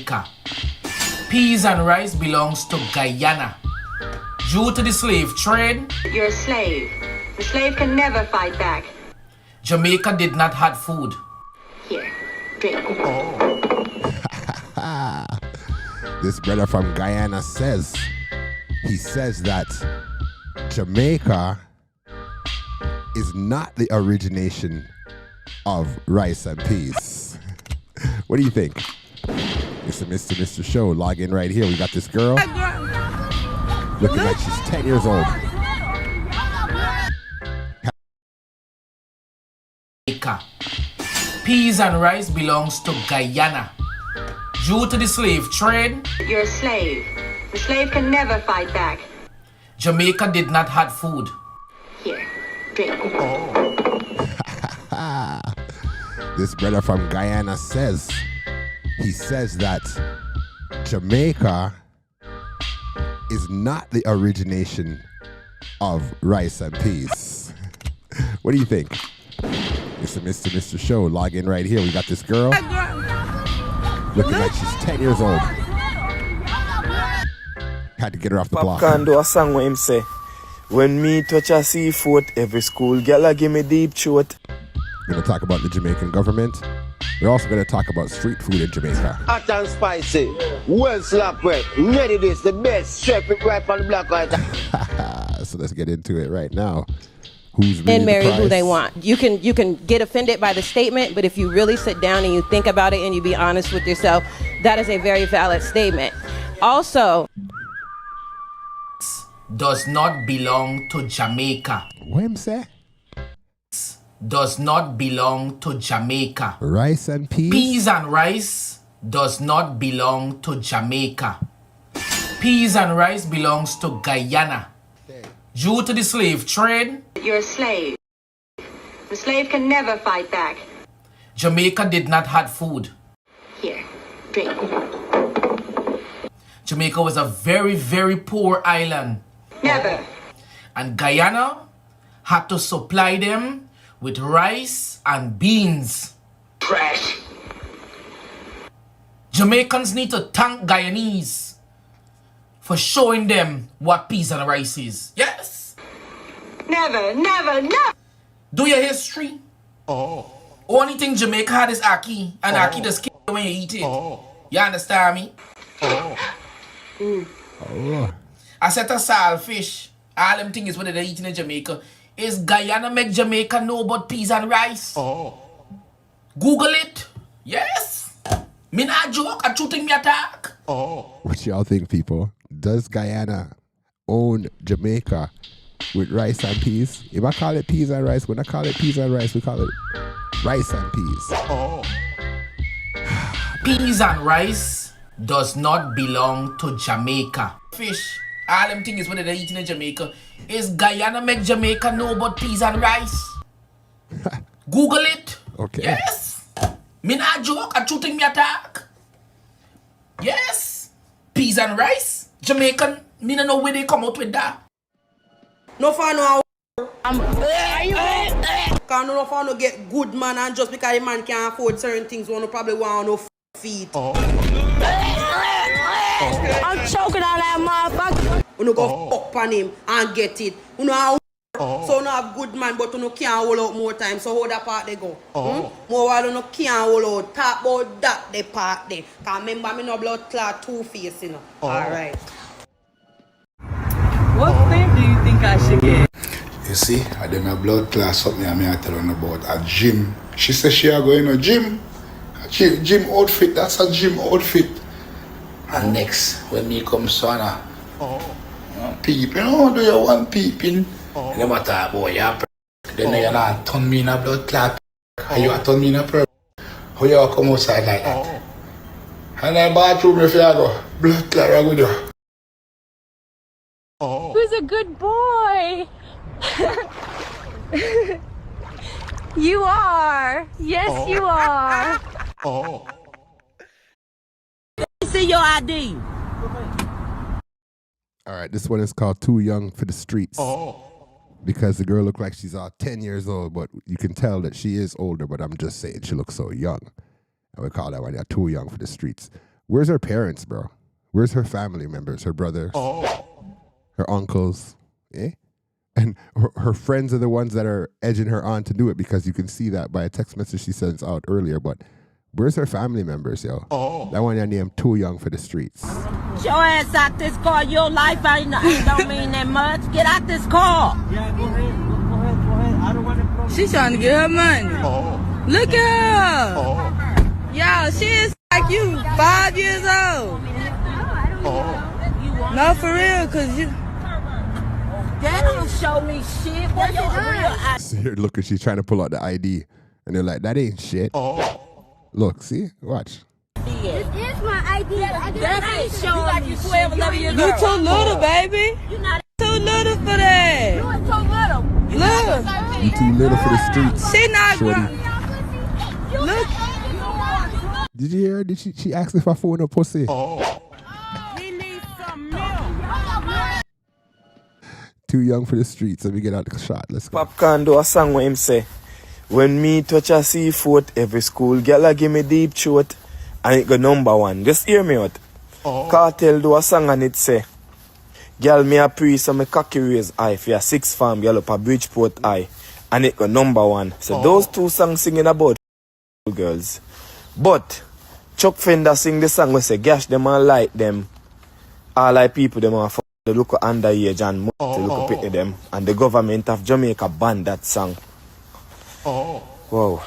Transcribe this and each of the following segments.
Jamaica. Peas and rice belongs to Guyana. Due to the slave trade, you're a slave. The slave can never fight back. Jamaica did not have food. Here, drink. This brother from Guyana says that Jamaica is not the origination of rice and peas. What do you think? It's the Mr. Show. Log in right here. We got this girl looking like she's 10 years old. Peas and rice belongs to Guyana. Due to the slave trade, you're a slave. The slave can never fight back. Jamaica did not have food. Here, drink. This brother from Guyana says that Jamaica is not the origination of rice and peas. What do you think? It's the Mr. Show. Log in right here. We got this girl looking like she's 10 years old. Had to get her off the block. Popcorn do a song where him say, when me touch a seafood, every school girl give me deep throat. We're going to talk about the Jamaican government. We're also going to talk about street food in Jamaica. Hot and spicy, well slapped well. Ready this, the best, chef it right on the block right now. So let's get into it right now. Who's really and marry the who they prize? want. You can get offended by the statement, but if you really sit down and you think about it and you be honest with yourself, that is a very valid statement. Also, does not belong to Jamaica. What him say? Does not belong to Jamaica. Rice and peas? Peas and rice does not belong to Jamaica. Peas and rice belongs to Guyana. Due to the slave trade, you're a slave. The slave can never fight back. Jamaica did not have food. Here, drink. Jamaica was a very, very poor island. Never. And Guyana had to supply them with rice and beans. Trash. Jamaicans need to thank Guyanese for showing them what peas and rice is. Yes? Never, never, never. Do your history. Only thing Jamaica had is ackee, and ackee just kill you when you eat it. You understand me? I said a saltfish. All them things what they eating in Jamaica. Is Guyana make Jamaica know about peas and rice? Google it. Yes. Me not joke. I shooting me attack. What y'all think, people? Does Guyana own Jamaica with rice and peas? If I call it peas and rice, when I call it peas and rice, we call it rice and peas. Peas and rice does not belong to Jamaica. Fish. All them things what they eating in Jamaica. Is Guyana make Jamaica know about peas and rice? Google it. Okay. Yes. Me not joke. I shooting me attack. Yes. Peas and rice. Jamaican. Me no know where they come out with that. No fan no can no fan no get good man, and just because the man can't afford certain things, one probably want no feed. I'm choking on that motherfucker. You no go fuck on him and get it. You know how so no have good man, but you no can't hold out more time. So how that part they go? More while you no can't hold out. Talk about that the part there. Cause remember me no blood clot two-face, you know. Alright. What name do you think I should get? You see, I did my blood class something I may tell her about a gym. She said she are going to gym. Gym outfit, that's a gym outfit. And next, when me come Sana, peeping, do you want peeping? And them a talk about you then you not turn me in a blood clot. How you turn me in a purple? How you come outside like that? And then bathroom if you go, blood clot I go there. Who's a good boy? You are. Yes, you are. See your ID. All right, this one is called Too Young for the Streets. Because the girl looked like she's 10 years old, but you can tell that she is older, but I'm just saying she looks so young. And we call that one Too Young for the Streets. Where's her parents, bro? Where's her family members? Her brothers? Her uncles? Eh? And her friends are the ones that are edging her on to do it, because you can see that by a text message she sends out earlier. But where's her family members, yo? That one your name too young for the streets. Get your ass out this car. Your life ain't don't mean that much. Get out this car. Yeah, go ahead. Go ahead. I don't want to problem. She's trying to get her money. Look at her. Y'all, she is like you, 5 years old. No, for real, because you... That don't show me shit. What your real So you're looking, she's trying to pull out the ID, and they're like, that ain't shit. Look, see? Watch. This is my ID. That ain't showing me 12, 11 years old. You too little, baby. You not Too little for that. you ain't too little. Look. You too little for the streets. She not shorty. grown. Look. Did you hear her? Did she ask if I phone her pussy? He needs some milk. Too young for the streets. Let me get out the shot. Let's go. Popcorn do a song where him say, when me touch a seafood, every school girl a give me deep throat, and it go #1. Just hear me out. Cartel do a song and it say, girl me a pre so me cocky raise eye for a 6 farm girl up a Bridgeport eye, and it go #1. So those two songs singing about girls. But Chuck Fender sing the song we say, gosh them and like them, all like people them are they look underage and to look up at them, and the government of Jamaica banned that song. Wow.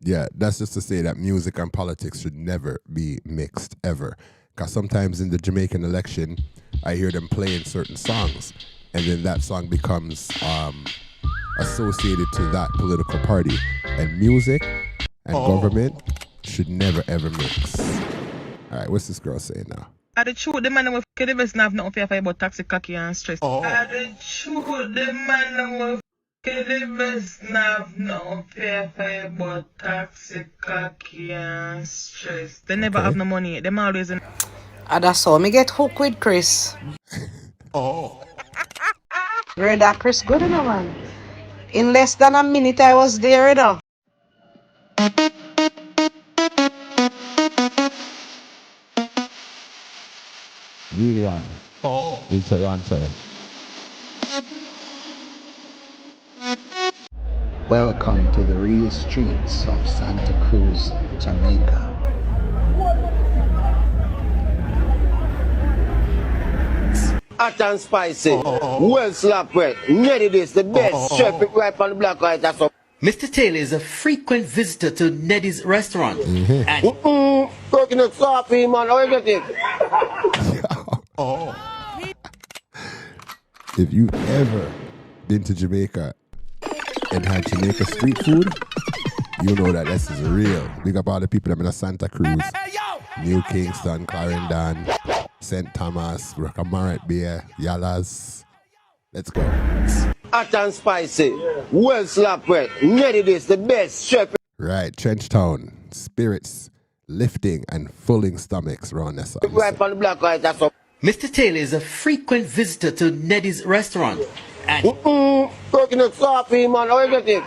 Yeah, that's just to say that music and politics should never be mixed, ever. Because sometimes in the Jamaican election, I hear them playing certain songs, and then that song becomes associated to that political party. And music and government should never, ever mix. All right, what's this girl saying now? I the truth, the man will f*** the best have nothing to fear about toxic, cocky and stress. I the truth, the man will f*** the best have nothing to fear about toxic, cocky and stress. They never have no money. Them always in... That's how me get hooked with Chris. Read that Chris good enough, man. In less than a minute I was there, you know. Julian. It's your answer. Welcome to the real streets of Santa Cruz, Jamaica. Hot and spicy. Well slapped wet. Ready this, the best. Chef it right on the black white. That's up. Mr. Taylor is a frequent visitor to Neddy's restaurant. And Coconut coffee, man. How you get it? If you ever been to Jamaica and had Jamaica street food, you know that this is real. Big up all the people that in Santa Cruz, New Kingston, Clarendon, St. Thomas, Rocamaret Bay, Yalas. Let's go. Hot and spicy. Well slapped wet. Ready this, the best. Chef. Right, Trenchtown. Spirits lifting and filling stomachs around this. Right on the black white. That's up. Mr. Taylor is a frequent visitor to Neddy's restaurant. And coconut coffee, man. How you get it?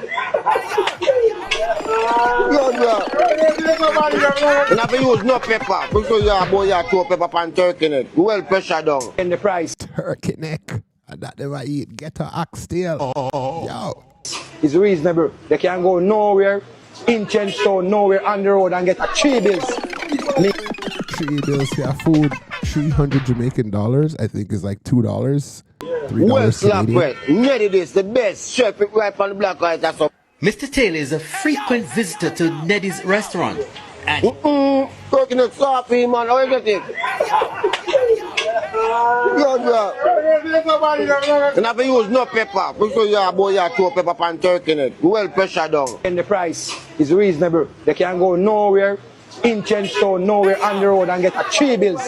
And if you use no pepper, because you have boy, you throw pepper and turkey neck. Well pressure down. And the price. Turkey neck. And that never eat. Get a oxtail. Yo. It's reasonable. They can go nowhere in Trenchtown, nowhere on the road and get a 3 bills. 3 bills for food. 300 Jamaican dollars, I think, is like $2. $3 well slapped Canadian. wet. Ready this, the best. Chef it right on the black white. That's up. Mr. Taylor is a frequent visitor to Neddy's restaurant. And coconut coffee, man. How you get it? And if you use no pepper, because you have boy, you throw pepper and turkey neck. Well pressure down. And the price is reasonable. They can go nowhere in Trenchtown, nowhere on the road and get a 3 bills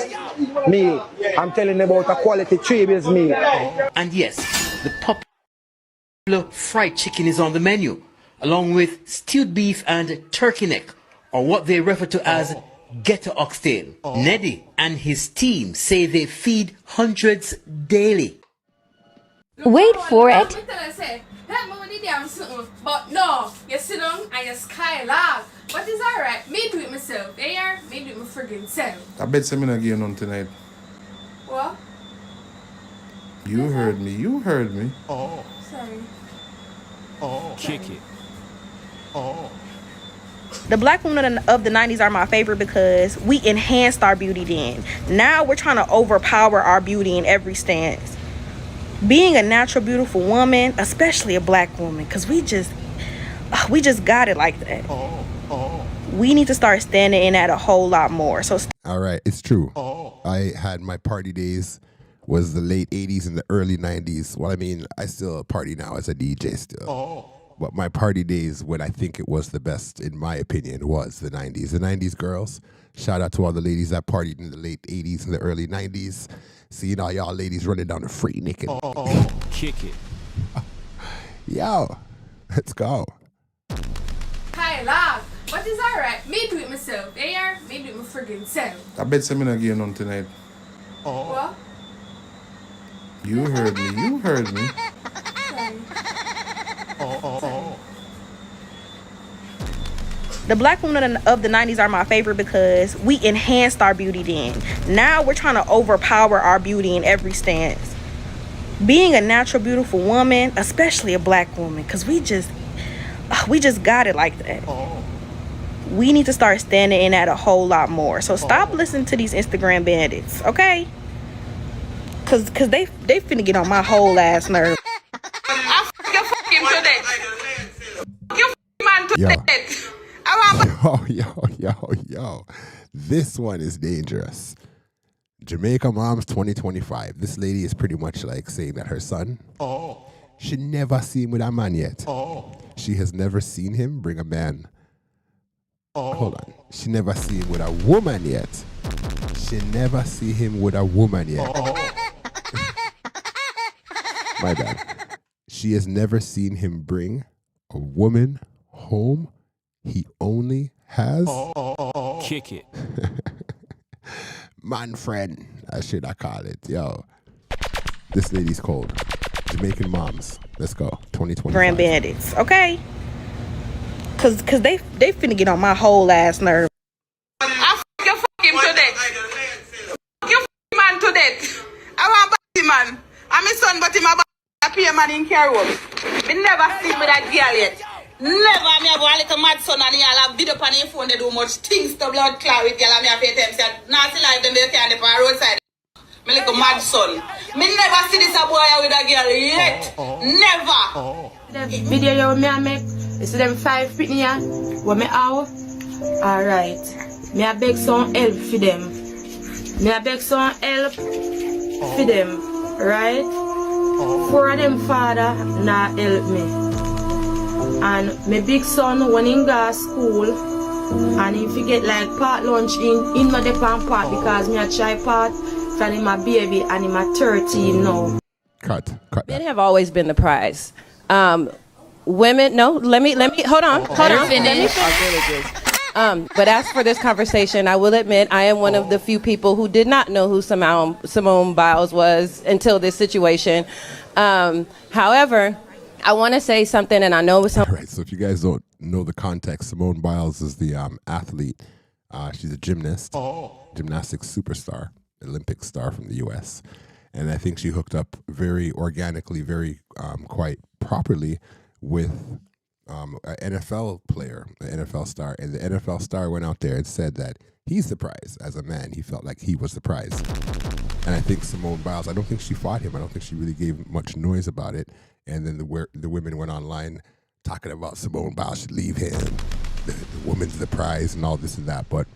meal. I'm telling you about a quality 3 bills meal. And yes, the popular fried chicken is on the menu, along with stewed beef and turkey neck, or what they refer to as ghetto oxtail. Neddy and his team say they feed hundreds daily. Wait for it. help me with the damn something. But no, you sit down and you skylog. But it's alright. Me do it myself. You hear? Me do it my friggin' self. I bet some not give none tonight. What? You heard me. You heard me. Sorry. Kick it. The black women of the 90s are my favorite because we enhanced our beauty then. Now we're trying to overpower our beauty in every stance. Being a natural, beautiful woman, especially a black woman, because we just got it like that. We need to start standing in that a whole lot more. So, all right, it's true. I had my party days was the late 80s and the early 90s. Well, I mean, I still party now as a DJ still. But my party days, when I think it was the best, in my opinion, was the 90s. The 90s girls. Shout out to all the ladies that partied in the late 80s and the early 90s. Seeing all y'all ladies running down the free naked. Kick it. Yo, let's go. Skylog. But it's alright. Me do it myself. You hear? Me do it my friggin' self. I bet some not give none tonight. What? You heard me. You heard me. the black women of the 90s are my favorite because we enhanced our beauty then. Now we're trying to overpower our beauty in every stance. Being a natural, beautiful woman, especially a black woman, because we just got it like that. We need to start standing in that a whole lot more. So stop listening to these Instagram bandits, okay? Cause they finna get on my whole ass nerve. I fuck him to death. You man to death. Yo. This one is dangerous. Jamaica Moms 2025. This lady is pretty much like saying that her son should never see him with a man yet. She has never seen him bring a man. Hold on. She never seen him with a woman yet. She never see him with a woman yet. My bad. She has never seen him bring a woman home. He only has kick it. Man friend, I should I call it. Yo, this lady's cold. Jamaican Moms. Let's go. 2020. Grand bandits, okay? Cause they finna get on my whole ass nerve. I fuck him to death. You man to death. I want body man. I'm his son, but him a pay man in care home. Me never seen with that girl yet. Never. Me have a little mad son and he have video on his phone. They do much things to blood clot with girl and me have pay them. Say nasty life them they can't on the roadside. Me little mad son. Me never see this a boy with a girl yet. Never. The video you me a make. You see them 5 pitney here? What me out? Alright. Me a beg some help for them. Me a beg some help for them. Right? 4 of them father not help me. And my big son when he go school and if he get like part lunch in my depend part because me a try part for him a baby and him a 13 now. Cut. Men have always been the prize. Women, no, let me, hold on. Let me finish. But as for this conversation, I will admit I am one of the few people who did not know who Simone Biles was until this situation. However, I want to say something, and I know it's something. All right, so if you guys don't know the context, Simone Biles is the athlete. She's a gymnast, gymnastics superstar, Olympic star from the U.S. And I think she hooked up very organically, very quite properly with an NFL player, an NFL star. And the NFL star went out there and said that he's the prize. As a man, he felt like he was the prize. And I think Simone Biles, I don't think she fought him. I don't think she really gave much noise about it. And then the women went online talking about Simone Biles should leave him. The woman's the prize and all this and that. But,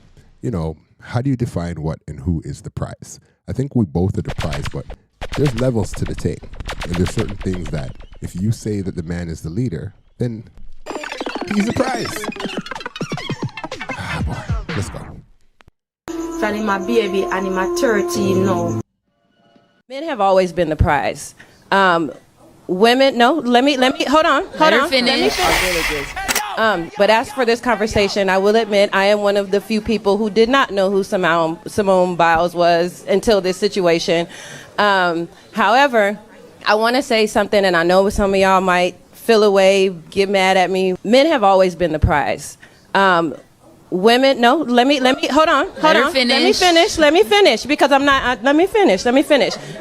you know, how do you define what and who is the prize? I think we both are the prize, but there's levels to the thing. And there's certain things that if you say that the man is the leader, then he's the prize. Boy, let's go. For him a baby and him a 13 now. Men have always been the prize. Women, no, let me, hold on. Let me finish. But as for this conversation, I will admit I am one of the few people who did not know who Simone Biles was until this situation. However, I want to say something, and I know some of y'all might feel away, get mad at me. Men have always been the prize. Women, no, let me, hold on. Let me finish, because I'm not, let me finish.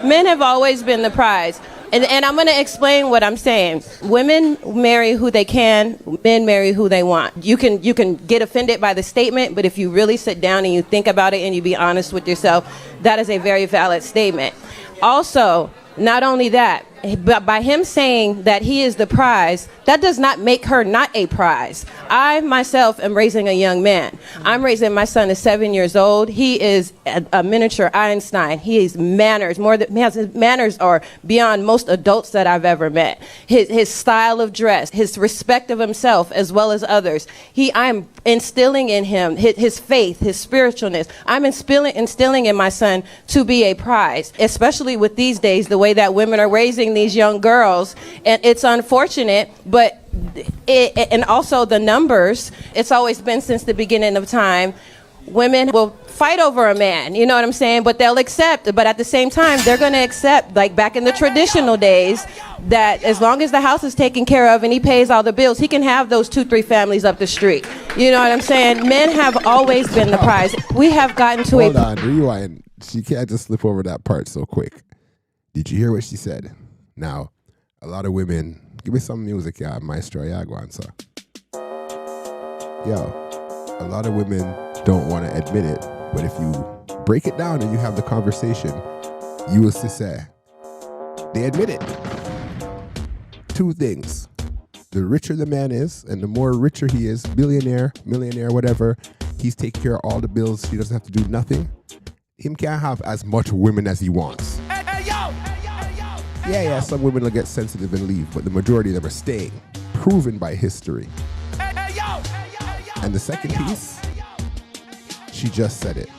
Men have always been the prize. And I'm going to explain what I'm saying. Women marry who they can, men marry who they want. You can get offended by the statement, but if you really sit down and you think about it and you be honest with yourself, that is a very valid statement. Also, not only that, but by him saying that he is the prize, that does not make her not a prize. I myself am raising a young man. I'm raising my son is 7 years old. He is a miniature Einstein. He has manners his manners are beyond most adults that I've ever met. His style of dress, his respect of himself as well as others. I'm instilling in him his faith, his spiritualness. I'm instilling in my son to be a prize, especially with these days, the way that women are raising these young girls. And it's unfortunate, but and also the numbers, it's always been since the beginning of time, women will fight over a man, you know what I'm saying? But they'll accept, but at the same time, they're going to accept, like back in the traditional days, that as long as the house is taken care of and he pays all the bills, he can have those 2-3 families up the street. You know what I'm saying? Men have always been the prize. We have gotten to Hold on, rewind. She can't just slip over that part so quick. Did you hear what she said? Now, a lot of women, give me some music, yeah, Maestro Yaguan, sir. Yo, a lot of women don't want to admit it, but if you break it down and you have the conversation, you will see say, they admit it. 2 things. The richer the man is, and the more richer he is, billionaire, millionaire, whatever, he's taking care of all the bills, he doesn't have to do nothing. Him can't have as much women as he wants. Yeah, some women will get sensitive and leave, but the majority of them are staying, proven by history. And the second piece, she just said it.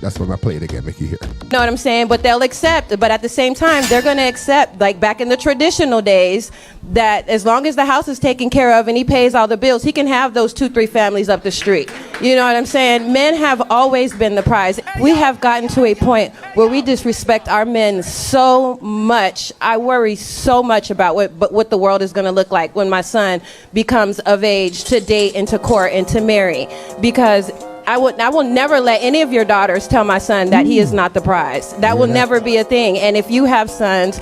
That's when I play it again, make you hear. Know what I'm saying? But they'll accept, but at the same time, they're going to accept, like back in the traditional days, that as long as the house is taken care of and he pays all the bills, he can have those 2-3 families up the street. You know what I'm saying? Men have always been the prize. We have gotten to a point where we disrespect our men so much. I worry so much about what the world is going to look like when my son becomes of age to date and to court and to marry, because I will never let any of your daughters tell my son that he is not the prize. That will never be a thing. And if you have sons...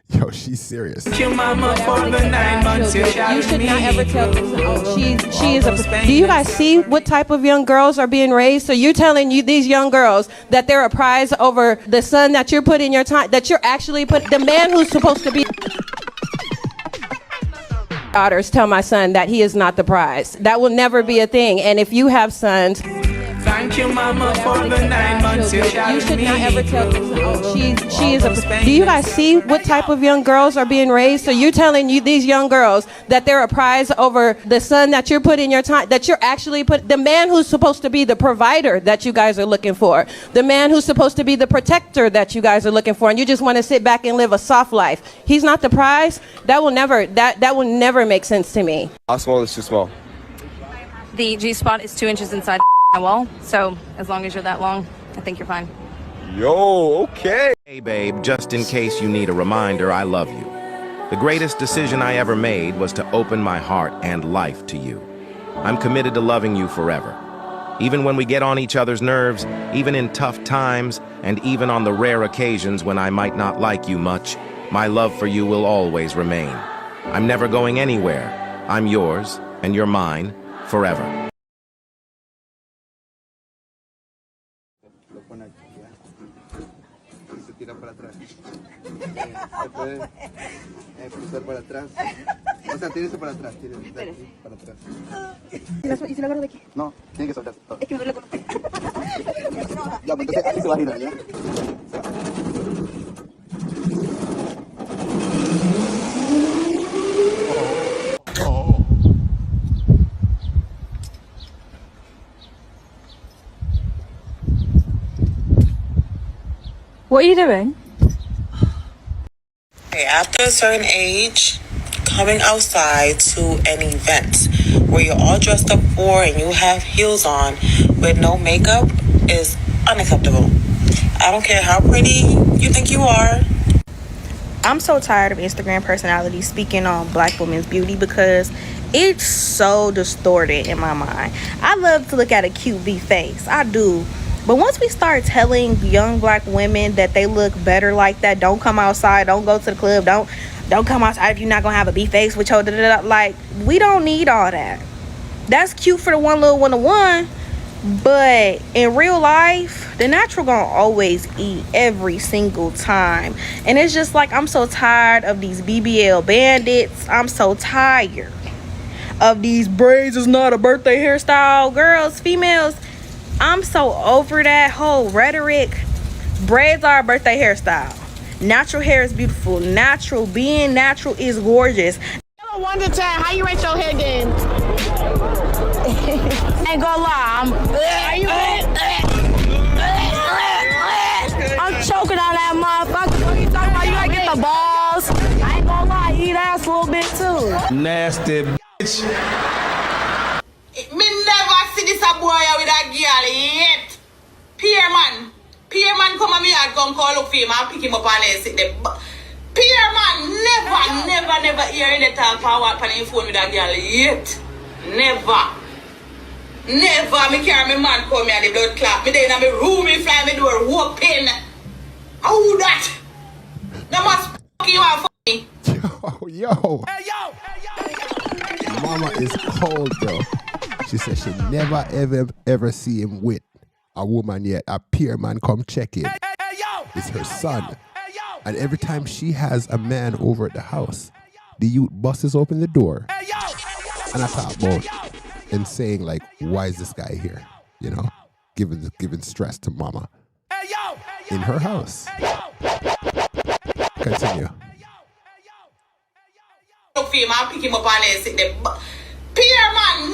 Yo, she's serious. You should not ever tell she is a... Do you guys see what type of young girls are being raised? So you're telling these young girls that they're a prize over the son that you're putting your time... That you're actually the man who's supposed to be... Daughters tell my son that he is not the prize. That will never be a thing. And if you have sons... Thank you, mama, for the 9 months you shot me. You should not ever tell she is a... Do you guys see what type of young girls are being raised? So you're telling these young girls that they're a prize over the son that you're putting your time... That you're actually the man who's supposed to be the provider that you guys are looking for. The man who's supposed to be the protector that you guys are looking for. And you just want to sit back and live a soft life. He's not the prize. That will never make sense to me. How small is too small? The G-spot is 2 inches inside the wall, so as long as you're that long, I think you're fine. Yo, okay. Hey babe, just in case you need a reminder, I love you. The greatest decision I ever made was to open my heart and life to you. I'm committed to loving you forever. Even when we get on each other's nerves, even in tough times, and even on the rare occasions when I might not like you much, my love for you will always remain. I'm never going anywhere. I'm yours, and you're mine, forever. Cruzar para atrás. O sea, tírese para atrás, tírese de aquí para atrás. ¿Y si lo agarro de aquí? No, tiene que soltar. Es que me duele con... Ya, pues entonces así se va a girar, ¿ya? What are you doing? After a certain age, coming outside to an event where you're all dressed up for and you have heels on with no makeup is unacceptable. I don't care how pretty you think you are. I'm so tired of Instagram personalities speaking on black women's beauty because it's so distorted in my mind. I love to look at a cute V face. I do. But once we start telling young black women that they look better like that, don't come outside, don't go to the club, don't come outside if you're not gonna have a B face with your like, we don't need all that. That's cute for the one little 101, but in real life, the natural gonna always eat every single time. And it's just like, I'm so tired of these BBL bandits. I'm so tired of these braids is not a birthday hairstyle. Girls, females, I'm so over that whole rhetoric. Braids are a birthday hairstyle. Natural hair is beautiful. Being natural is gorgeous. 1 to 10, how you rate your hair game? Ain't gonna lie, I'm choking on that motherfucker. What you talking about? You gotta get the balls. I ain't gonna lie, eat ass a little bit too. Nasty bitch. Me never see this a boy with a girl yet. Pierre man come and me and come call look for him and pick him up and sit there. Pierre man never hear any talk about what on him phone with a girl yet. Never. Me carry my man come here and the blood clot. Me there in my room, me fly me door open. How that? That must fuck you out for me. Yo. Mama is cold, bro. She said she never ever see him with a woman yet. A peer man come check in. It's her son. And every time she has a man over at the house, the youth busts open the door. And I talk about and saying like, why is this guy here? You know, giving stress to mama in her house. Continue. Look for him and pick him up and sit there. Pierre man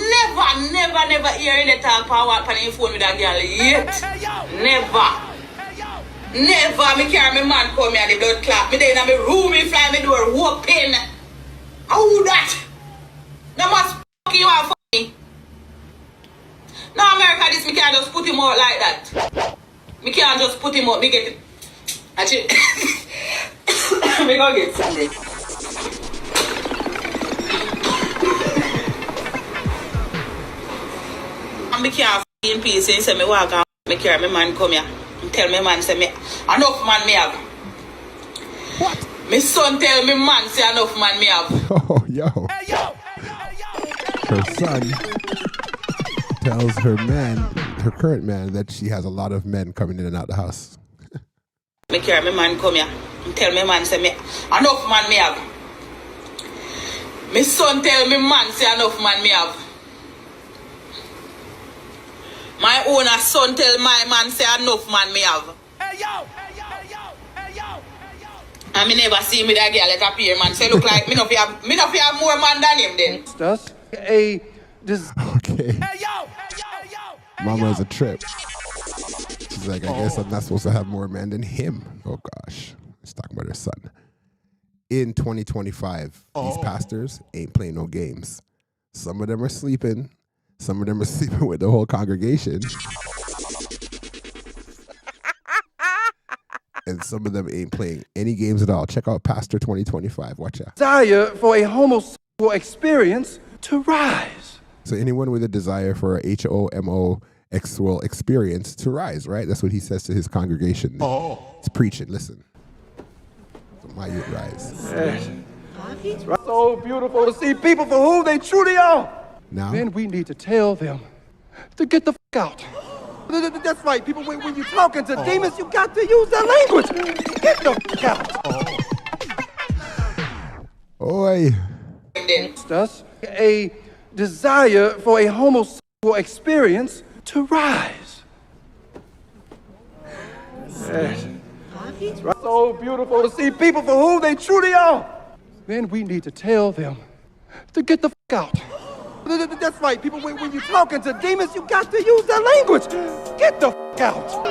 never hear any talk about what on him phone with a girl yet. Never. Me carry my man come here and the blood clot. Me there in my room, me fly me door open. How that? That must fuck you out for me. Now America this, me can't just put him out like that. Me can't just put him out, me get it. Actually, me go get something. And me can't in peace and say me walk and me carry my man come here. Tell me man say me enough man me have. What? My son tell me man say enough man me have. Oh, yo. Her son tells her current man, that she has a lot of men coming in and out the house. Me carry my man come here. Tell me man say me enough man me have. My son tell me man say enough man me have. My owner son tell my man say enough man me have. And me never see me that girl let appear man. Say look like me no have more man than him then. That's Okay. Mama is a trip. She's like, I guess I'm not supposed to have more men than him. Oh gosh. Let's talk about her son. In 2025, these pastors ain't playing no games. Some of them are sleeping. Some of them are sleeping with the whole congregation. And some of them ain't playing any games at all. Check out Pastor 2025. Watch out. Desire for a homosexual experience to rise. So anyone with a desire for a homosexual experience to rise, right? That's what he says to his congregation. He's preaching. Listen. So my youth rise. Yes. It's so beautiful to see people for who they truly are. Now? Then we need to tell them to get the fuck out. That's right, people. When you're talking to demons, you got to use their language. Get the fuck out. Oi. Does a desire for a homosexual experience to rise. Yes. It's so beautiful to see people for who they truly are. Then we need to tell them to get the fuck out. That's right, people. When you're talking to demons, you got to use their language. Get the fuck out.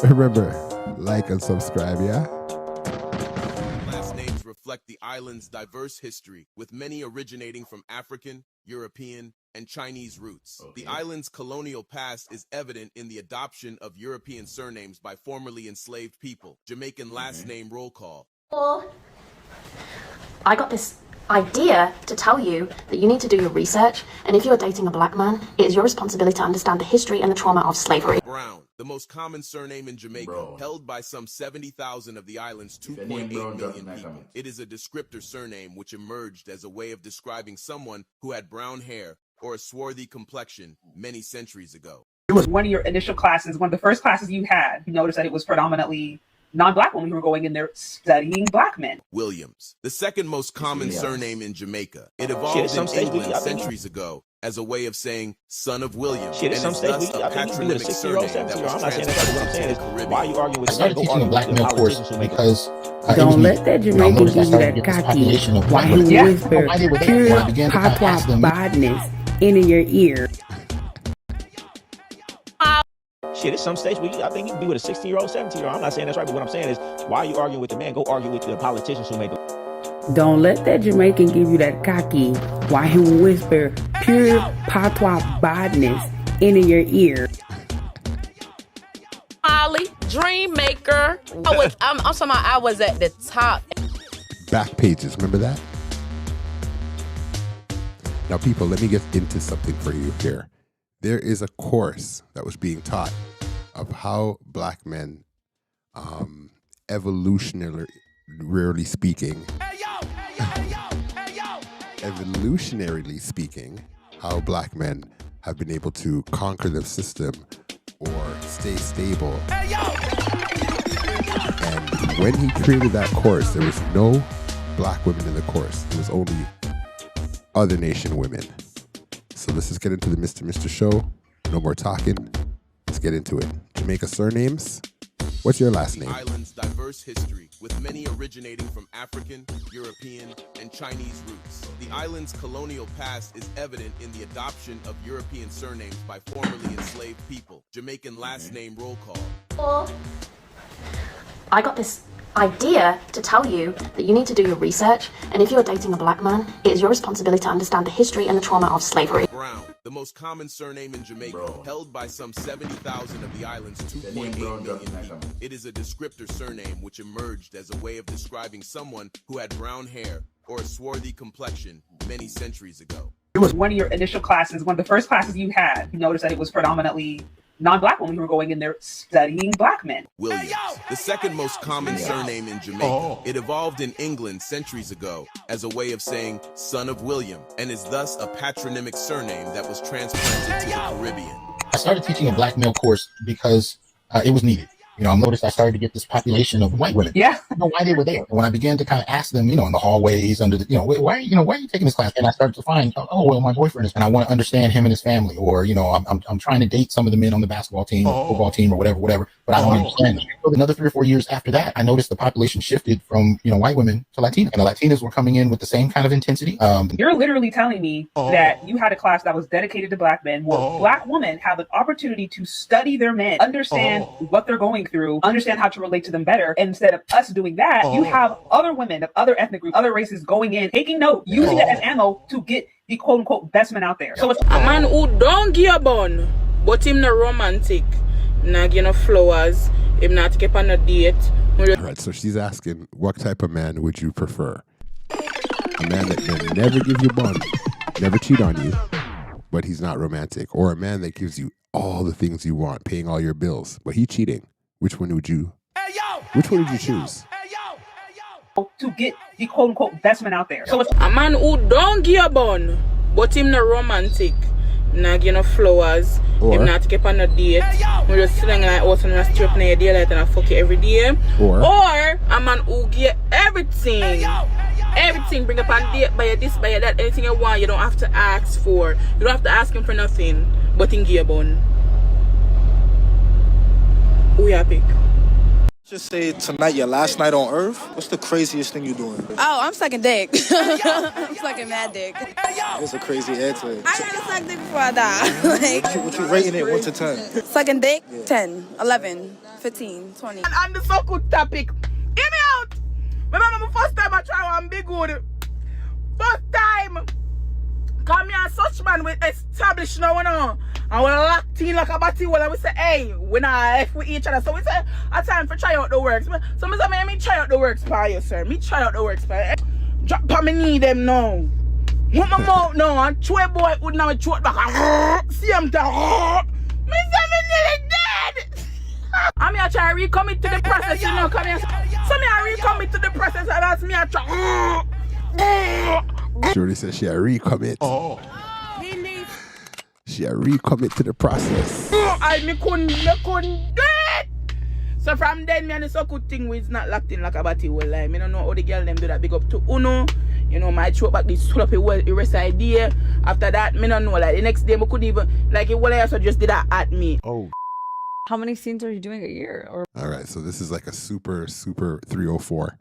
Remember, like and subscribe, yeah? Last names reflect the island's diverse history, with many originating from African, European, and Chinese roots. The island's colonial past is evident in the adoption of European surnames by formerly enslaved people. Jamaican last name roll call. I got this idea to tell you that you need to do your research, and if you're dating a black man, it is your responsibility to understand the history and the trauma of slavery. Brown, the most common surname in Jamaica, held by some 70,000 of the island's 2.8 million people. It is a descriptor surname which emerged as a way of describing someone who had brown hair or a swarthy complexion many centuries ago. It was one of your initial classes, one of the first classes you had. You noticed that it was predominantly non-black women who were going in there studying black men. Williams, the second most common surname in Jamaica. It evolved in England centuries ago as a way of saying son of William, and is thus a patronymic surname that was transplanted to the Caribbean. Why are you arguing with I started teaching a black male course because don't let that Jamaican give you that cocky, white whisper, pure patois badness into your ear. Shit, at some stage, I think you can be with a 16-year-old, 17-year-old. I'm not saying that's right, but what I'm saying is, why are you arguing with the man? Go argue with the politicians who made the... Don't let that Jamaican give you that cocky, white whisper, pure patois badness into your ear. Holly, dream maker. I'm talking about I was at the top. Back pages, remember that? Now, people, let me get into something for you here. There is a course that was being taught of how black men, evolutionarily speaking, how black men have been able to conquer the system or stay stable. And when he created that course, there was no black women in the course. It was only other nation women. So let's just get into the Mr. Show. No more talking. Let's get into it. Jamaica surnames. What's your last name? The island's diverse history, with many originating from African, European, and Chinese roots. The island's colonial past is evident in the adoption of European surnames by formerly enslaved people. Jamaican last name roll call. I got this idea to tell you that you need to do your research, and if you're dating a black man, it is your responsibility to understand the history and the trauma of slavery. Brown, the most common surname in Jamaica, held by some 70,000 of the island's 2.8 million people. It is a descriptor surname which emerged as a way of describing someone who had brown hair or a swarthy complexion many centuries ago. It was one of your initial classes, one of the first classes you had. You noticed that it was predominantly non-black women who were going in there studying black men. Williams, the second most common surname in Jamaica. It evolved in England centuries ago as a way of saying son of William, and is thus a patronymic surname that was transplanted to the Caribbean. I started teaching a black male course because it was needed. You know, I noticed I started to get this population of white women. Yeah. I don't know why they were there. And when I began to kind of ask them, in the hallways, under the, why are you taking this class? And I started to find, well, my boyfriend is, and I want to understand him and his family, or, I'm trying to date some of the men on the basketball team, or football team, or whatever, but I don't understand them. So another 3 or 4 years after that, I noticed the population shifted from, white women to Latinas, and the Latinas were coming in with the same kind of intensity. You're literally telling me that you had a class that was dedicated to black men, where black women have an opportunity to study their men, understand what they're going through, understand how to relate to them better. And instead of us doing that, you have other women of other ethnic groups, other races going in, taking note, using that as ammo to get the quote unquote best men out there. So it's a man who don't give a bun, but him no romantic, not give no flowers, him not keep on a date. All right, so she's asking, what type of man would you prefer? A man that can never give you bun, never cheat on you, but he's not romantic, or a man that gives you all the things you want, paying all your bills, but he's cheating. Which one would you choose? To get the quote unquote best men out there. So it's a man who don't give a bun, but him no romantic, not give no flowers, him not keep on a date, we just sitting like out on a strip in your daylight and I fuck you every day. Or a man who give everything. Everything, bring up on date, buy this, buy that, anything you want, you don't have to ask for. You don't have to ask him for nothing, but in give a bun. Who you pick? Just say tonight your last night on Earth. What's the craziest thing you doing? Oh, I'm sucking dick. I'm sucking mad dick. That's a crazy answer. I never sucked dick before I die. What you rating it 1 to 10? Sucking dick? Yeah. 10, 11, 15, 20. And on the so good topic, hear me out. Remember my first time I try one big good. First time. Come here, such man with established now, you know. And we locked in like a batty wall and we say, hey, we not F with each other. So we say, a time for try out the works. So I say, me try out the works for you, sir. Me try out the works for you. Drop on me knee them now. Put my mouth now and chew a boy would now chew it back. See him down. Me say me nearly dead. I'm here try to recommit to the process, you know. Come here. So me I recommit to the process and that's me I try. Shorty said she a recommit. Oh. She a recommit to the process. Me couldn't do it. So from then, me and it's a good thing we is not locked in like a batty well. Like, me don't know how the girl them do that. Big up to Uno. You know, my throat back this sloppy well the rest of the day. After that, me don't know. Like the next day, me couldn't even like it. Well, I also just did that at me. Oh. How many scenes are you doing a year? Or all right, so this is like a super 304.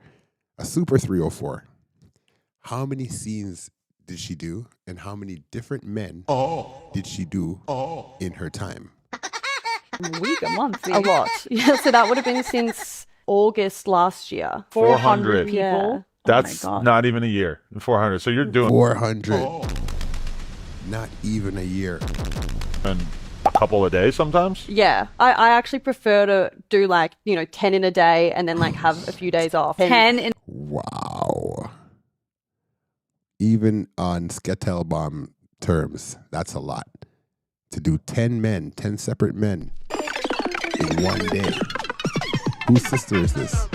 A super 304. How many scenes did she do, and how many different men did she do in her time? A week, a month, a lot. Yeah, so that would have been since August last year. 400 people. Yeah. That's not even a year. 400. So you're doing 400. Not even a year. And a couple a day sometimes? Yeah. I actually prefer to do like, 10 in a day and then like have a few days off. 10 in. Wow. Even on Sketelbaum terms, that's a lot. To do 10 separate men in one day. Whose sister is this?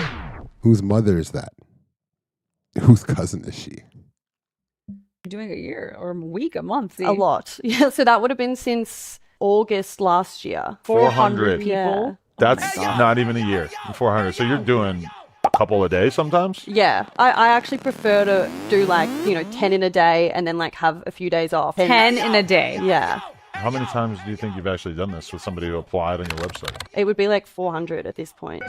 Whose mother is that? Whose cousin is she? You're doing a year or a week, a month. A lot. Yeah, so that would have been since August last year. 400 people. Yeah. That's not even a year. 400. So you're doing a couple a day sometimes? Yeah. I actually prefer to do like, 10 in a day and then like have a few days off. 10 in a day? Yeah. How many times do you think you've actually done this with somebody who applied on your website? It would be like 400 at this point.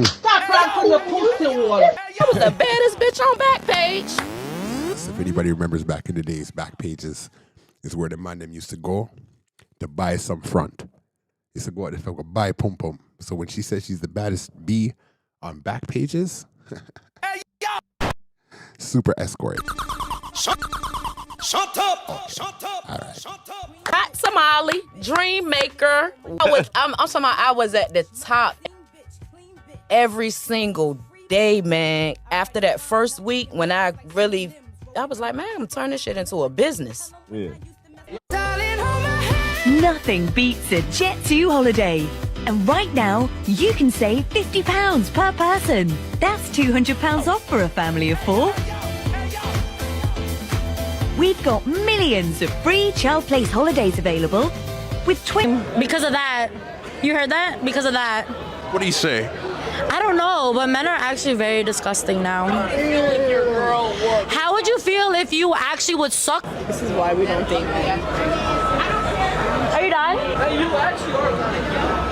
Stop rapping the pussy wall. You was the baddest bitch on Backpage. So if anybody remembers back in the days, Backpages is where the man them used to go to buy some front. Used to go out there to buy pum pum. So when she says she's the baddest B on Backpages, super escort. Shut up! Shut up! All right. Hot Somali, Dream Maker. I'm talking about I was at the top every single day, man. After that first week, when I was like, man, I'm turning this shit into a business. Yeah. Nothing beats a Jet2 holiday. And right now, you can save £50 per person. That's £200 off for a family of 4. We've got millions of free child place holidays available with Because of that. You heard that? Because of that. What do you say? I don't know, but men are actually very disgusting now. How would you feel if you actually would suck? This is why we don't date men. Are you done?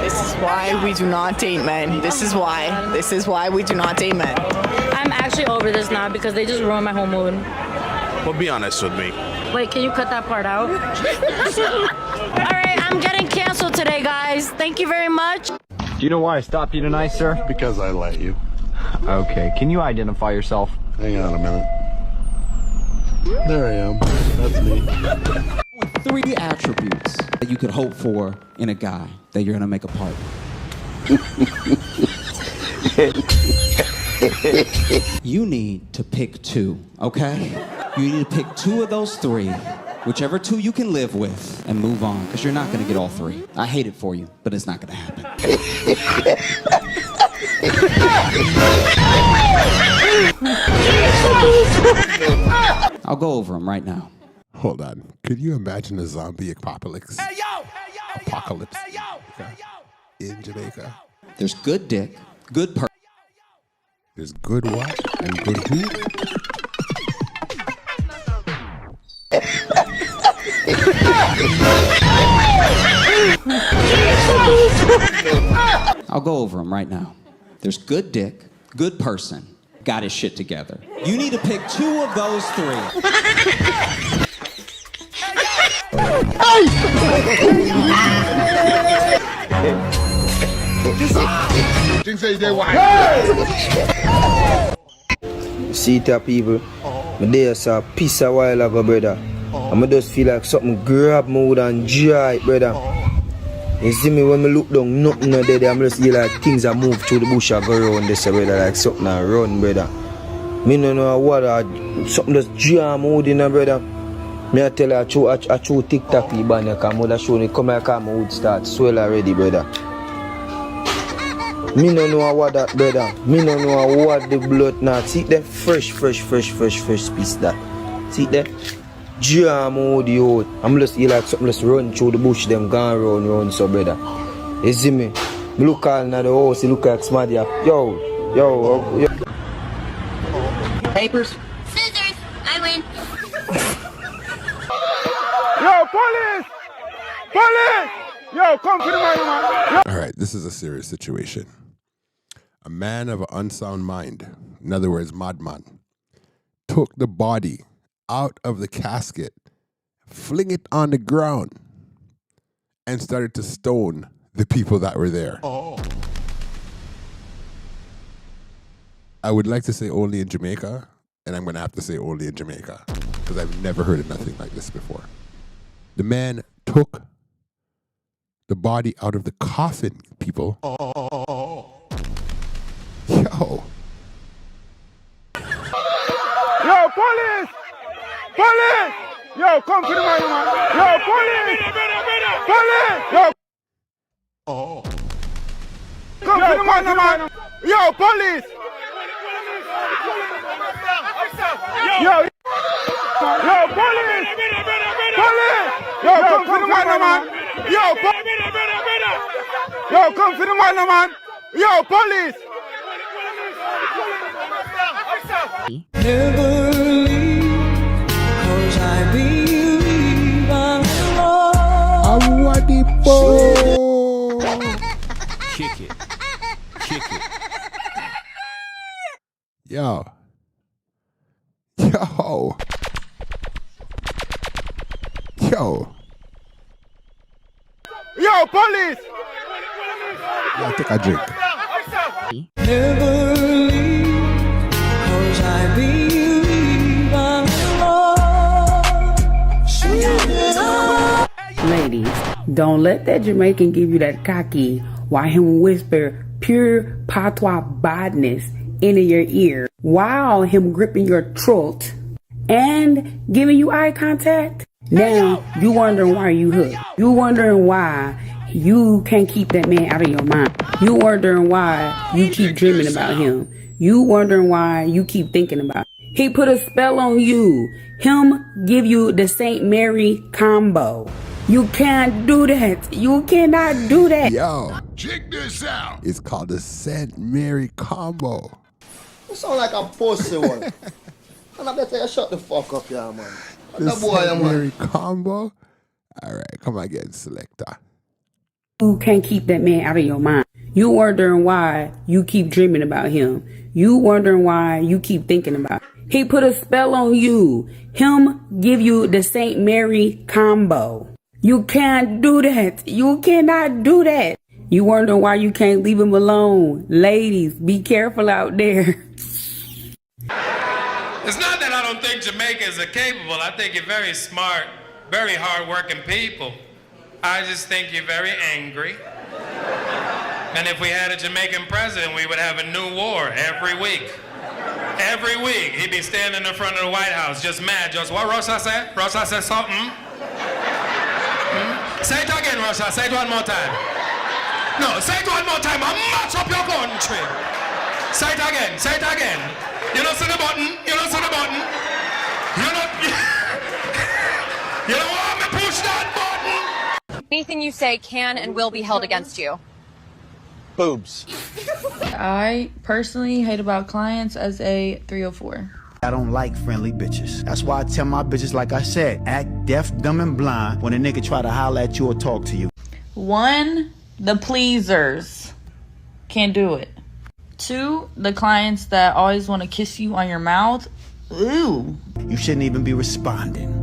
This is why we do not date men. This is why. This is why we do not date men. I'm actually over this now because they just ruined my whole mood. Well, be honest with me. Wait, can you cut that part out? All right, I'm getting canceled today, guys. Thank you very much. Do you know why I stopped you tonight, sir? Because I let you. Okay, can you identify yourself? Hang on a minute. There I am. That's me. 3 attributes that you could hope for in a guy that you're gonna make a partner. You need to pick 2, okay? You need to pick 2 of those 3, whichever 2 you can live with, and move on, because you're not gonna get all 3. I hate it for you, but it's not gonna happen. I'll go over them right now. Hold on. Could you imagine a zombie apocalypse? Apocalypse in Jamaica. There's good dick, good person. There's good what? And good who? I'll go over them right now. There's good dick, good person, got his shit together. You need to pick 2 of those 3. Things say they white. See that people, my day saw a piece a while ago, brother. And I just feel like something grab me wood and dry, brother. You see me when I look down, nothing not there. I'm just feel like things are move through the bush and go around this, brother, like something a run, brother. Me no know what, something just jam wood in, brother. Me I tell you, I chew TikTok, because I show me come like my wood start swell already, brother. Me no know what that, brother. Me no know what the blood now. See that fresh piece that. See that? Jam out the out. I'm just feel like something just run through the bush, them gone round so, brother. You see me? Me look all in the house, you look like smarty. Yo. Papers? Scissors. I win. Yo, police! Police! Yo, come to the man. All right, this is a serious situation. A man of an unsound mind, in other words, madman, took the body out of the casket, fling it on the ground, and started to stone the people that were there. I would like to say only in Jamaica, and I'm going to have to say only in Jamaica, because I've never heard of nothing like this before. The man took the body out of the coffin, people. Yo. Yo, police! Police! Yo, come to the man. Yo, police! Police! Yo! Come to the man. Yo, police! Yo, police! Police! Yo, come to the man. Yo, come to the man. Yo, police! Never leave, 'cause I believe I'm lost. Kick it. Yo. Yo, police! Yeah, take a drink. Never leave, 'cause I believe I'm lost. Ladies, don't let that Jamaican give you that cocky while him whisper pure patois badness into your ear while him gripping your throat and giving you eye contact. Now you wondering why you hooked. You wondering why you can't keep that man out of your mind. You wondering why you keep dreaming about him. You wondering why you keep thinking about him. He put a spell on you. Him give you the St. Mary combo. You can't do that. You cannot do that. Yo, check this out. It's called the St. Mary combo. You sound like a pussy one. And I better you shut the fuck up, yeah, man. The St. Mary combo? All right, come again, selector. You can't keep that man out of your mind. You wondering why you keep dreaming about him. You wondering why you keep thinking about him. He put a spell on you. Him give you the St. Mary combo. You can't do that. You cannot do that. You wondering why you can't leave him alone. Ladies, be careful out there. It's not that I don't think Jamaicans are capable. I think you're very smart, very hard-working people. I just think you're very angry. And if we had a Jamaican president, we would have a new war every week. Every week, he'd be standing in front of the White House, just mad, just, what Rosa said? Rosa said something? Say it again, Rosa, say it one more time. No, say it one more time, I'll match up your country. Say it again, say it again. You don't see the button, you don't see the button. You don't want me to push that button. Anything you say can and will be held against you. Boobs. I personally hate about clients as a 304. I don't like friendly bitches. That's why I tell my bitches, like I said, act deaf, dumb, and blind when a nigga try to holler at you or talk to you. 1, the pleasers. Can't do it. 2, the clients that always want to kiss you on your mouth. Ooh. You shouldn't even be responding.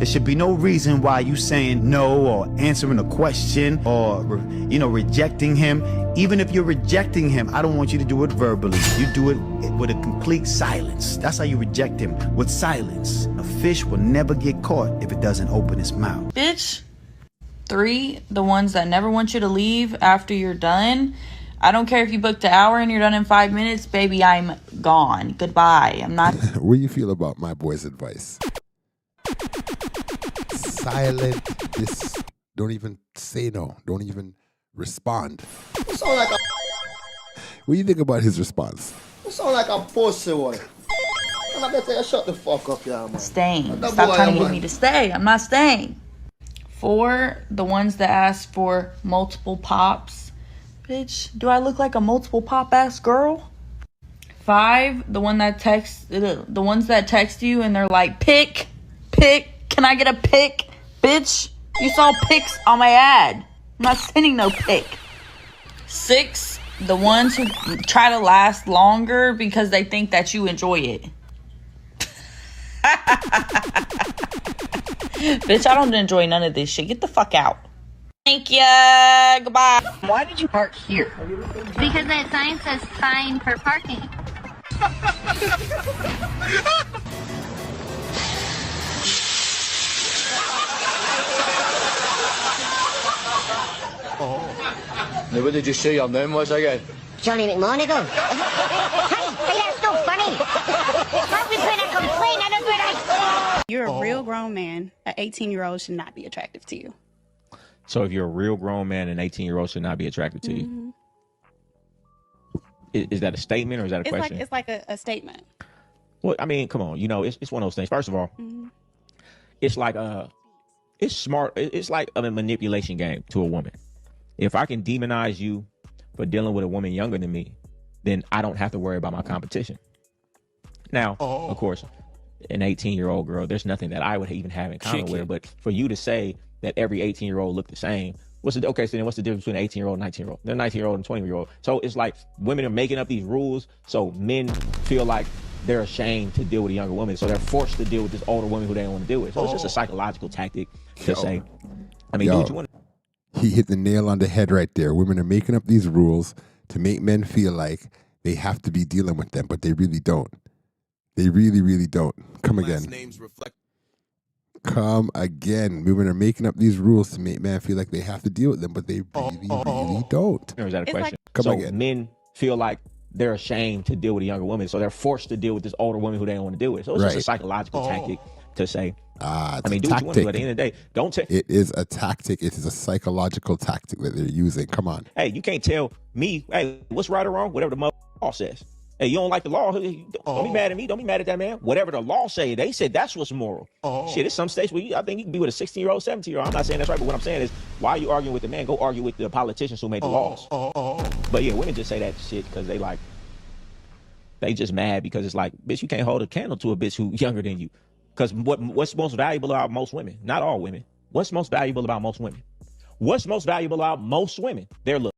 There should be no reason why you saying no or answering a question or, rejecting him. Even if you're rejecting him, I don't want you to do it verbally. You do it with a complete silence. That's how you reject him, with silence. A fish will never get caught if it doesn't open its mouth. Bitch. 3, the ones that never want you to leave after you're done. I don't care if you booked an hour and you're done in 5 minutes, baby, I'm gone. Goodbye. I'm not. What do you feel about my boy's advice? Silent. Don't even say no. Don't even respond. You sound like a... What do you think about his response? You sound like a pussy one. And I better you shut the fuck up, yeah, man. Staying. Stop trying to get me to stay. I'm not staying. 4, the ones that ask for multiple pops. Bitch, do I look like a multiple pop ass girl? 5, the ones that text you and they're like, pick, can I get a pic? Bitch, you saw pics on my ad. I'm not sending no pic. 6, the ones who try to last longer because they think that you enjoy it. Bitch, I don't enjoy none of this shit. Get the fuck out. Thank ya. Goodbye. Why did you park here? Because that sign says fine for parking. Now, what did you say your name was again? Johnny McMonagle. Hey, that's no funny. I was going to complain. I don't know. You're a real grown man. An 18-year-old should not be attractive to you. So if you're a real grown man, an 18-year-old should not be attracted to you. Is that a statement or is that a question? It's like a statement. Well, I mean, come on. It's one of those things. First of all, it's like it's smart. It's like a manipulation game to a woman. If I can demonize you for dealing with a woman younger than me, then I don't have to worry about my competition. Now, of course, an 18-year-old girl, there's nothing that I would even have in common with her. But for you to say that every 18-year-old look the same, so then what's the difference between an 18-year-old and 19-year-old? They're 19-year-old and 20-year-old. So it's like women are making up these rules so men feel like they're ashamed to deal with a younger woman. So they're forced to deal with this older woman who they don't want to deal with. So it's just a psychological tactic to say, I mean, do what you want. He hit the nail on the head right there. Women are making up these rules to make men feel like they have to be dealing with them, but they really don't. They really, really don't. Come again. Come again. Women are making up these rules to make men feel like they have to deal with them, but they really, really don't. Or is that a question? Come so again. Men feel like they're ashamed to deal with a younger woman, so they're forced to deal with this older woman who they don't want to deal with. So it's just a psychological tactic to say, I mean, do what you want to do. At the end of the day, don't take. It is a tactic. It is a psychological tactic that they're using. Come on. Hey, you can't tell me, hey, what's right or wrong? Whatever the law says. Hey, you don't like the law? Don't be mad at me. Don't be mad at that man. Whatever the law say, they said that's what's moral. Shit, it's some states where I think you can be with a 16-year-old, 17-year-old. I'm not saying that's right, but what I'm saying is, why are you arguing with the man? Go argue with the politicians who made the laws. But yeah, women just say that shit because they just mad because it's like, bitch, you can't hold a candle to a bitch who's younger than you. Because what's most valuable about most women? Not all women. What's most valuable about most women? What's most valuable about most women? Their looks.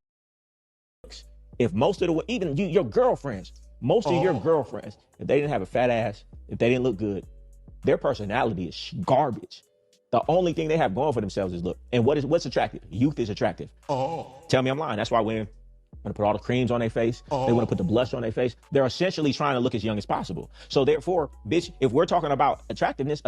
If most of the, even your girlfriends, most of your girlfriends, if they didn't have a fat ass, if they didn't look good, their personality is garbage. The only thing they have going for themselves is look. And what's attractive? Youth is attractive. Tell me I'm lying. That's why women want to put all the creams on their face. They want to put the blush on their face. They're essentially trying to look as young as possible. So therefore, bitch, if we're talking about attractiveness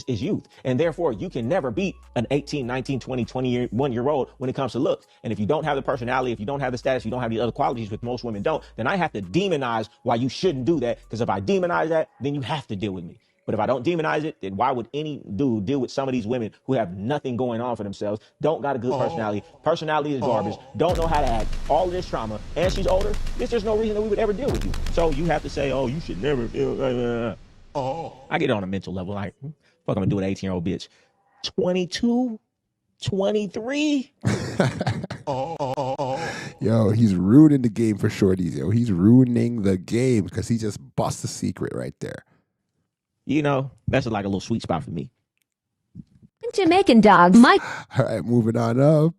is youth. And therefore, you can never beat an 18, 19, 20, 21-year-old when it comes to looks. And if you don't have the personality, if you don't have the status, you don't have the other qualities which most women don't, then I have to demonize why you shouldn't do that. Because if I demonize that, then you have to deal with me. But if I don't demonize it, then why would any dude deal with some of these women who have nothing going on for themselves, don't got a good personality, personality is garbage, don't know how to act, all of this trauma, and she's older? There's no reason that we would ever deal with you. So you have to say, oh, you should never feel. I get it on a mental level. Like, fuck, I'm gonna do an 18-year-old bitch. 22, 23. Yo, he's ruining the game for shorties. Yo, he's ruining the game because he just bust a secret right there. You know, that's like a little sweet spot for me. Jamaican dogs. All right, moving on up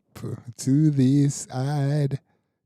to the side,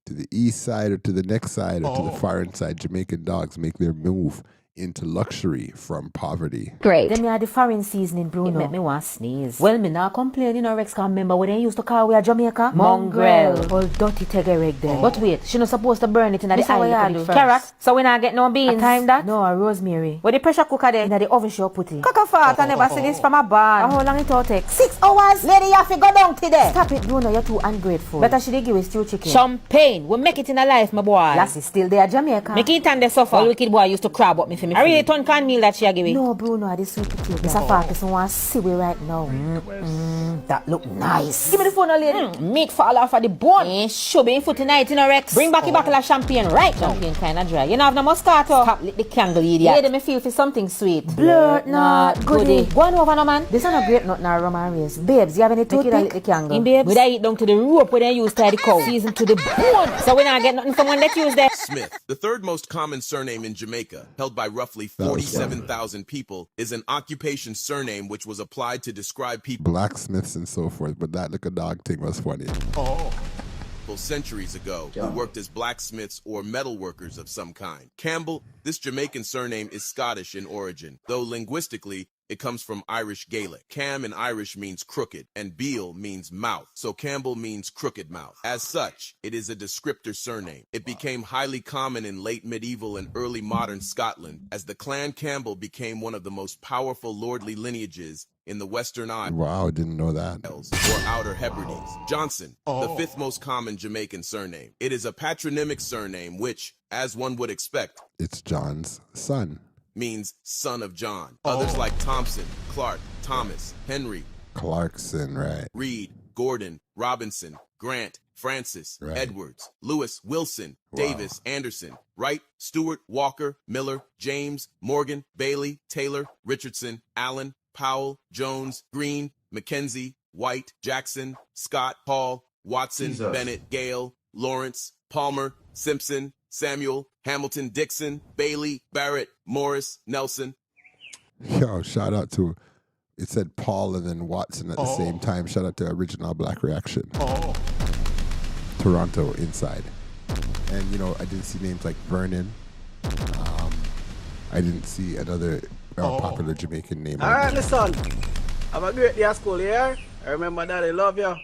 to the east side, or to the next side, or to the far end side. Jamaican dogs make their move into luxury from poverty. Great. Then me had the foreign seasoning, Bruno. It make me want sneeze. Well, me not complain, you know, Rex, can remember when they used to call we a Jamaica? Mongrel. All dirty tegereg there. But wait, she not supposed to burn it in the oil. Carrot, so we not get no beans. A time that? No, a rosemary. With the pressure cooker there, in the oven she put it. Cockafat, I never see this from a barn. How long it all take? 6 hours? Lady, you have to go down today. Stop it, Bruno, you're too ungrateful. Better she dey give us stew chicken. Champagne, we make it in a life, my boy. Lassie still there, Jamaica. Make it and they suffer. All wicked boy used to crab up me for me. I really turn can meal that she give me. No, Bruno, I this sweet potato. Mr. Farkas want to see we right now. That look nice. Give me the phone, lady. Meat fall off of the bone. Should be in foot tonight, you know, Rex. Bring back a bottle of champagne right now. Champagne kind of dry. You know have no Moscato. Stop lick the candle, idiot. Lady, me feel for something sweet. Blood, not goodie. Go on over, no man. This is not grape nut, nor rum and race. Babes, you have any toothpick? Lick the candle. In babes, we da eat down to the rope where they use to the cow. Season to the bone. So we not get nothing from when they use there. Smith, the third most common surname in Jamaica, held by roughly 47,000 people, is an occupation surname which was applied to describe people. Blacksmiths and so forth, but that little dog thing was funny. Centuries ago, who worked as blacksmiths or metal workers of some kind. Campbell, this Jamaican surname is Scottish in origin, though linguistically, it comes from Irish Gaelic. Cam in Irish means crooked, and Beale means mouth, so Campbell means crooked mouth. As such, it is a descriptor surname. It became highly common in late medieval and early modern Scotland, as the Clan Campbell became one of the most powerful lordly lineages in the Western Isles. Wow, didn't know that. Or Outer Hebrides. Johnson, the fifth most common Jamaican surname. It is a patronymic surname which, as one would expect, it's John's son. Means son of John. Others like Thompson, Clark, Thomas, Henry, Clarkson, right? Reed, Gordon, Robinson, Grant, Francis, Edwards, Lewis, Wilson, Davis, Anderson, Wright, Stewart, Walker, Miller, James, Morgan, Bailey, Taylor, Richardson, Allen, Powell, Jones, Green, Mackenzie, White, Jackson, Scott, Hall, Watson, Bennett, Gale, Lawrence, Palmer, Simpson, Samuel, Hamilton, Dixon, Bailey, Barrett, Morris, Nelson. Yo, shout out to, it said Paul and then Watson at the same time. Shout out to Original Black Reaction. Toronto inside. And, you know, I didn't see names like Vernon. I didn't see another popular Jamaican name. All right, listen. Have a great day at school, yeah? I remember that I love you.